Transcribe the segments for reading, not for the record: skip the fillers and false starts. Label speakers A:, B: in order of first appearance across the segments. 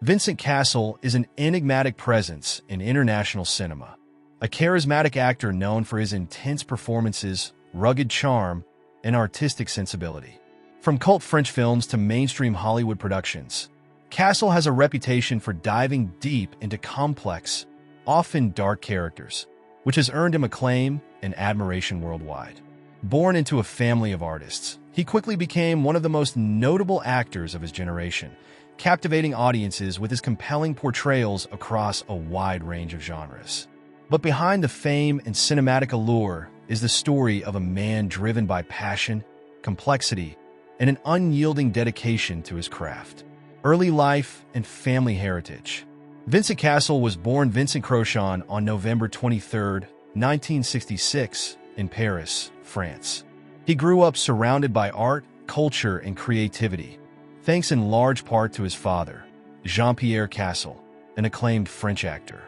A: Vincent Cassel is an enigmatic presence in international cinema, a charismatic actor known for his intense performances, rugged charm, and artistic sensibility. From cult French films to mainstream Hollywood productions, Cassel has a reputation for diving deep into complex, often dark characters, which has earned him acclaim and admiration worldwide. Born into a family of artists, he quickly became one of the most notable actors of his generation, captivating audiences with his compelling portrayals across a wide range of genres. But behind the fame and cinematic allure is the story of a man driven by passion, complexity, and an unyielding dedication to his craft. Early life and family heritage. Vincent Cassel was born Vincent Crochon on November 23, 1966, in Paris, France. He grew up surrounded by art, culture, and creativity, thanks in large part to his father, Jean-Pierre Cassel, an acclaimed French actor.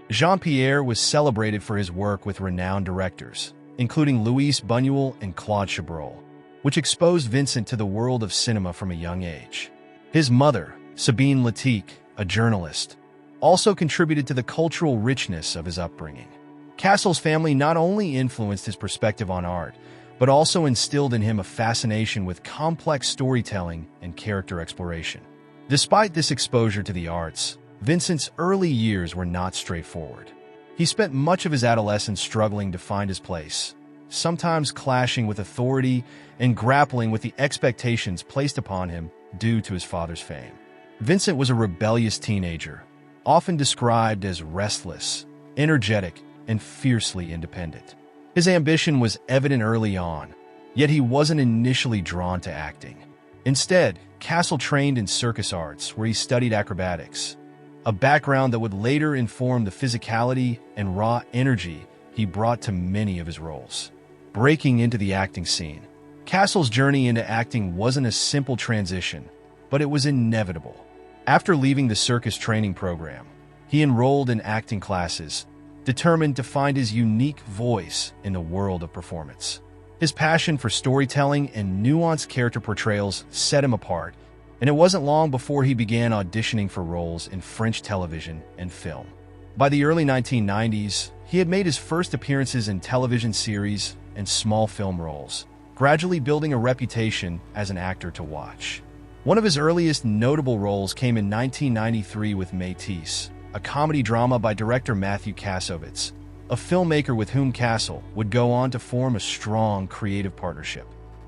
A: Jean-Pierre was celebrated for his work with renowned directors, including Louis Buñuel and Claude Chabrol, which exposed Vincent to the world of cinema from a young age. His mother, Sabine Letique, a journalist, also contributed to the cultural richness of his upbringing. Cassel's family not only influenced his perspective on art, but also instilled in him a fascination with complex storytelling and character exploration. Despite this exposure to the arts, Vincent's early years were not straightforward. He spent much of his adolescence struggling to find his place, sometimes clashing with authority and grappling with the expectations placed upon him due to his father's fame. Vincent was a rebellious teenager, often described as restless, energetic, and fiercely independent. His ambition was evident early on, yet he wasn't initially drawn to acting. Instead, Cassel trained in circus arts, where he studied acrobatics, a background that would later inform the physicality and raw energy he brought to many of his roles. Breaking into the acting scene. Cassel's journey into acting wasn't a simple transition, but it was inevitable. After leaving the circus training program, he enrolled in acting classes, determined to find his unique voice in the world of performance. His passion for storytelling and nuanced character portrayals set him apart, and it wasn't long before he began auditioning for roles in French television and film. By the early 1990s, he had made his first appearances in television series and small film roles, gradually building a reputation as an actor to watch. One of his earliest notable roles came in 1993 with Métis, a comedy drama by director Matthew Kassovitz, a filmmaker with whom Cassel would go on to form a strong creative partnership.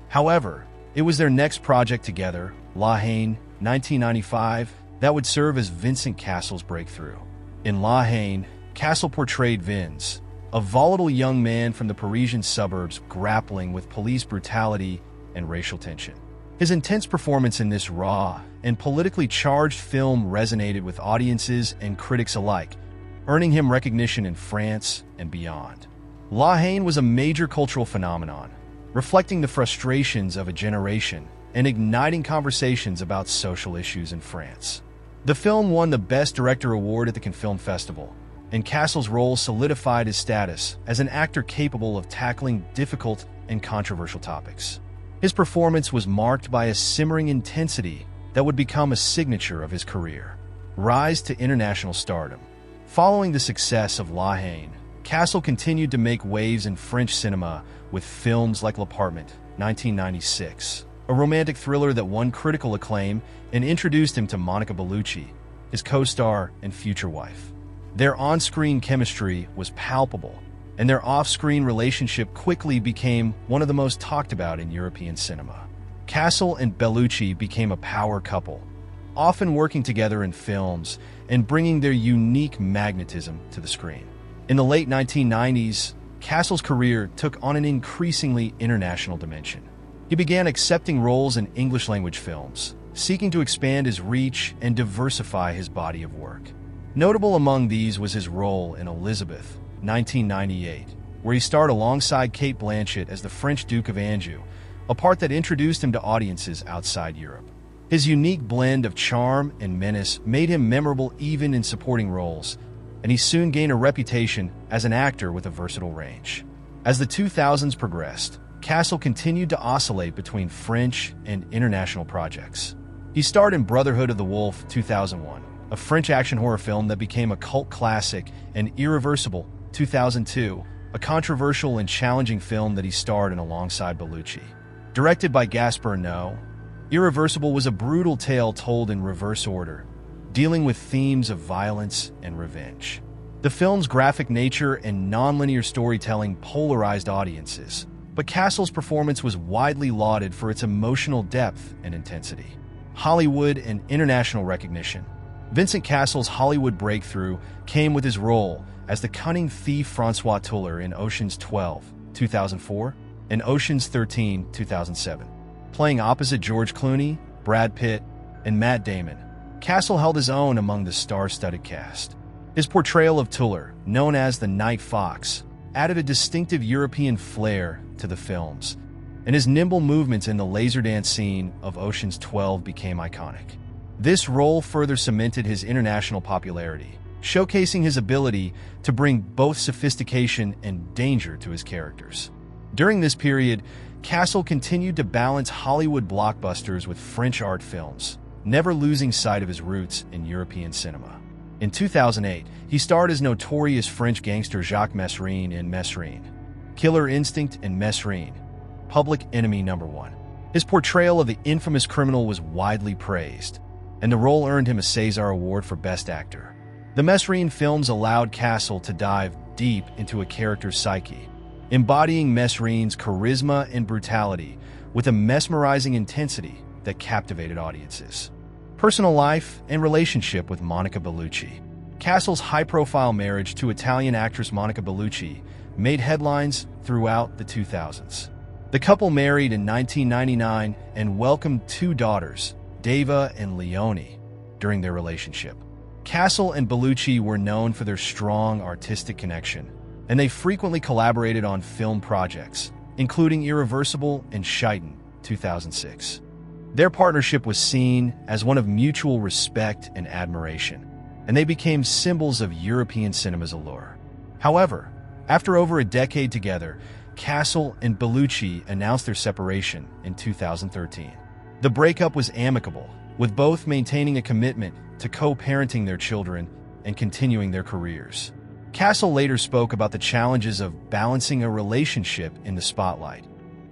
A: However, it was their next project together, La Haine, 1995, that would serve as Vincent Cassel's breakthrough. In La Haine, Cassel portrayed Vince, a volatile young man from the Parisian suburbs grappling with police brutality and racial tension. His intense performance in this raw and politically charged film resonated with audiences and critics alike, earning him recognition in France and beyond. La Haine was a major cultural phenomenon, reflecting the frustrations of a generation and igniting conversations about social issues in France. The film won the Best Director award at the Cannes Film Festival, and Cassel's role solidified his status as an actor capable of tackling difficult and controversial topics. His performance was marked by a simmering intensity that would become a signature of his career. Rise to international stardom. Following the success of La Haine, Cassel continued to make waves in French cinema with films like L'Appartement, 1996, a romantic thriller that won critical acclaim and introduced him to Monica Bellucci, his co-star and future wife. Their on-screen chemistry was palpable, and their off-screen relationship quickly became one of the most talked about in European cinema. Cassel and Bellucci became a power couple, often working together in films and bringing their unique magnetism to the screen. In the late 1990s, Cassel's career took on an increasingly international dimension. He began accepting roles in English-language films, seeking to expand his reach and diversify his body of work. Notable among these was his role in Elizabeth, 1998, where he starred alongside Cate Blanchett as the French Duke of Anjou, a part that introduced him to audiences outside Europe. His unique blend of charm and menace made him memorable even in supporting roles, and he soon gained a reputation as an actor with a versatile range. As the 2000s progressed, Cassel continued to oscillate between French and international projects. He starred in Brotherhood of the Wolf, 2001, a French action horror film that became a cult classic, and Irreversible, 2002, a controversial and challenging film that he starred in alongside Bellucci. Directed by Gaspar Noé, Irreversible was a brutal tale told in reverse order, dealing with themes of violence and revenge. The film's graphic nature and non-linear storytelling polarized audiences, but Cassel's performance was widely lauded for its emotional depth and intensity. Hollywood and international recognition. Vincent Cassel's Hollywood breakthrough came with his role as the cunning thief Francois Tuller in Ocean's 12, 2004, and Ocean's 13, 2007. Playing opposite George Clooney, Brad Pitt, and Matt Damon, Cassel held his own among the star-studded cast. His portrayal of Tuller, known as the Night Fox, added a distinctive European flair to the films, and his nimble movements in the laser dance scene of Ocean's 12 became iconic. This role further cemented his international popularity, showcasing his ability to bring both sophistication and danger to his characters. During this period, Cassel continued to balance Hollywood blockbusters with French art films, never losing sight of his roots in European cinema. In 2008, he starred as notorious French gangster Jacques Mesrine in Mesrine, Killer Instinct and Mesrine, Public Enemy No. 1. His portrayal of the infamous criminal was widely praised, and the role earned him a César Award for Best Actor. The Mesrine films allowed Cassel to dive deep into a character's psyche, embodying Mesrine's charisma and brutality with a mesmerizing intensity that captivated audiences. Personal life and relationship with Monica Bellucci. Cassel's high-profile marriage to Italian actress Monica Bellucci made headlines throughout the 2000s. The couple married in 1999 and welcomed two daughters, Deva and Leonie, during their relationship. Cassel and Bellucci were known for their strong artistic connection, and they frequently collaborated on film projects, including Irreversible and Scheiten, 2006. Their partnership was seen as one of mutual respect and admiration, and they became symbols of European cinema's allure. However, after over a decade together, Cassel and Bellucci announced their separation in 2013. The breakup was amicable, with both maintaining a commitment to co-parenting their children and continuing their careers. Cassel later spoke about the challenges of balancing a relationship in the spotlight,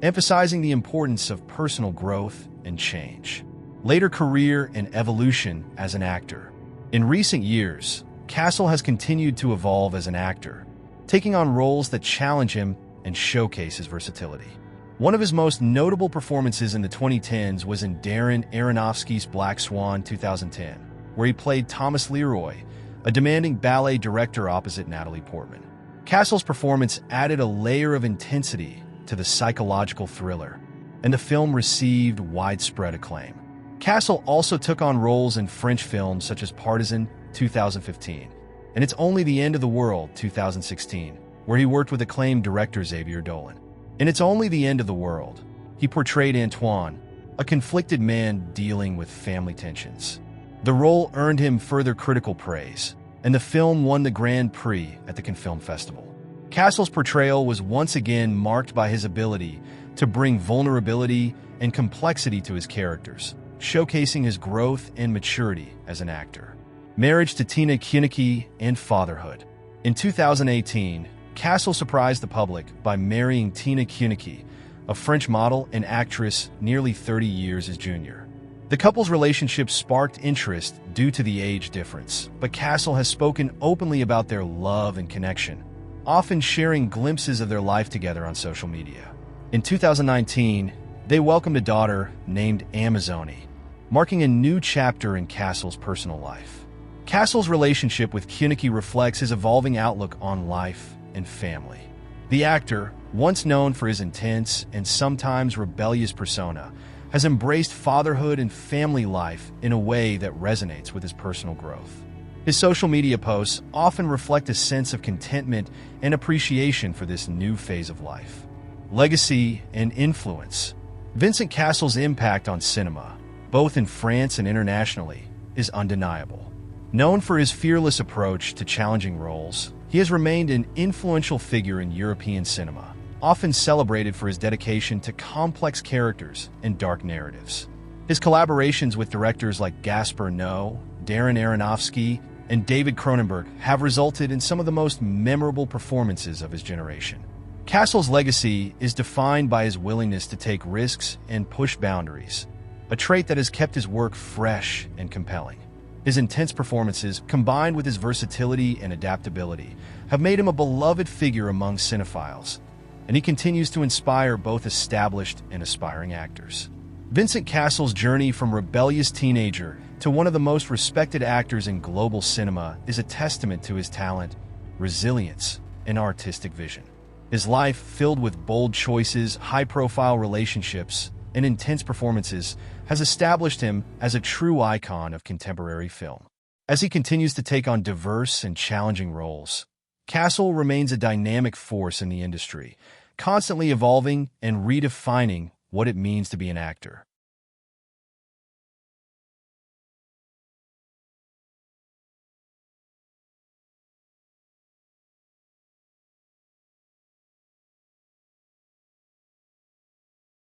A: emphasizing the importance of personal growth and change. Later career and evolution as an actor. In recent years, Cassel has continued to evolve as an actor, taking on roles that challenge him and showcase his versatility. One of his most notable performances in the 2010s was in Darren Aronofsky's Black Swan 2010, where he played Thomas Leroy, a demanding ballet director opposite Natalie Portman. Cassel's performance added a layer of intensity to the psychological thriller, and the film received widespread acclaim. Cassel also took on roles in French films such as Partisan, 2015, and It's Only the End of the World, 2016, where he worked with acclaimed director Xavier Dolan. In It's Only the End of the World, he portrayed Antoine, a conflicted man dealing with family tensions. The role earned him further critical praise, and the film won the Grand Prix at the Cannes Film Festival. Cassel's portrayal was once again marked by his ability to bring vulnerability and complexity to his characters, showcasing his growth and maturity as an actor. Marriage to Tina Kunakey and fatherhood. In 2018, Cassel surprised the public by marrying Tina Kunakey, a French model and actress nearly 30 years his junior. The couple's relationship sparked interest due to the age difference, but Cassel has spoken openly about their love and connection, often sharing glimpses of their life together on social media. In 2019, they welcomed a daughter named Amazonie, marking a new chapter in Cassel's personal life. Cassel's relationship with Kunakey reflects his evolving outlook on life and family. The actor, once known for his intense and sometimes rebellious persona, has embraced fatherhood and family life in a way that resonates with his personal growth. His social media posts often reflect a sense of contentment and appreciation for this new phase of life. Legacy and influence. Vincent Cassel's impact on cinema, both in France and internationally, is undeniable. Known for his fearless approach to challenging roles, he has remained an influential figure in European cinema, often celebrated for his dedication to complex characters and dark narratives. His collaborations with directors like Gaspar Noé, Darren Aronofsky, and David Cronenberg have resulted in some of the most memorable performances of his generation. Cassel's legacy is defined by his willingness to take risks and push boundaries, a trait that has kept his work fresh and compelling. His intense performances, combined with his versatility and adaptability, have made him a beloved figure among cinephiles, and he continues to inspire both established and aspiring actors. Vincent Cassel's journey from rebellious teenager to one of the most respected actors in global cinema is a testament to his talent, resilience, and artistic vision. His life, filled with bold choices, high-profile relationships, and intense performances, has established him as a true icon of contemporary film. As he continues to take on diverse and challenging roles, Cassel remains a dynamic force in the industry, constantly evolving and redefining what it means to be an actor.